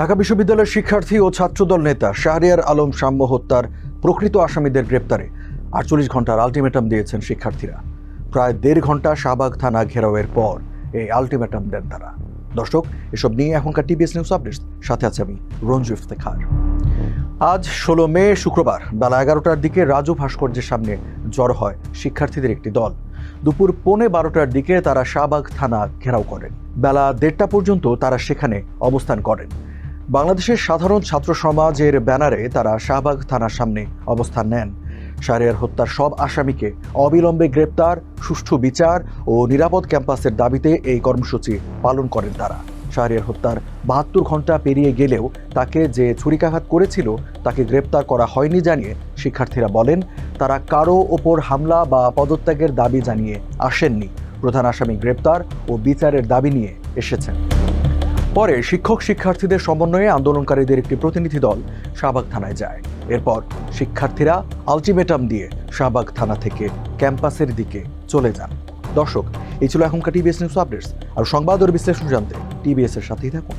ঢাকা বিশ্ববিদ্যালয়ের শিক্ষার্থী ও ছাত্রদল নেতা শাহরিয়ার আলম সাম্য হত্যার প্রকৃত আসামিদের গ্রেপ্তারে 48 ঘন্টার আলটিমেটাম দিয়েছেন শিক্ষার্থীরা। প্রায় 1.5 ঘন্টা শাহবাগ থানা ঘেরাওয়ের পর এই আলটিমেটাম দেন তারা। দর্শক, এসব নিয়ে এখনকার টিবিএস নিউজ আপডেটস, সাথে আছে আমি রঞ্জু ইফতেখার। আজ 16 মে শুক্রবার বেলা 11টার দিকে রাজু ভাস্কর্যের সামনে জড়ো হয় শিক্ষার্থীদের একটি দল। দুপুর 11:15টার দিকে তারা শাহবাগ থানা ঘেরাও করেন। বেলা 1:30টা পর্যন্ত তারা সেখানে অবস্থান করেন। বাংলাদেশের সাধারণ ছাত্র সমাজের ব্যানারে তারা শাহবাগ থানার সামনে অবস্থান নেন। শাহরিয়ার হত্যার সব আসামিকে অবিলম্বে গ্রেপ্তার, সুষ্ঠু বিচার ও নিরাপদ ক্যাম্পাসের দাবিতে এই কর্মসূচি পালন করেন তারা। শাহরিয়ার হত্যার 72 ঘন্টা পেরিয়ে গেলেও তাকে যে ছুরিকাঘাত করেছিল তাকে গ্রেপ্তার করা হয়নি জানিয়ে শিক্ষার্থীরা বলেন, তারা কারো ওপর হামলা বা পদত্যাগের দাবি জানিয়ে আসেননি, প্রধান আসামি গ্রেপ্তার ও বিচারের দাবি নিয়ে এসেছেন। পরে শিক্ষক শিক্ষার্থীদের সমন্বয়ে আন্দোলনকারীদের একটি প্রতিনিধি দল শাহবাগ থানায় যায়। এরপর শিক্ষার্থীরা আলটিমেটাম দিয়ে শাহবাগ থানা থেকে ক্যাম্পাসের দিকে চলে যান। দর্শক, এই ছিল এখনকার টিবিএস নিউজ আপডেটস। আর সংবাদ ও বিশ্লেষণ জানতে টিবিএস এর সাথেই থাকুন।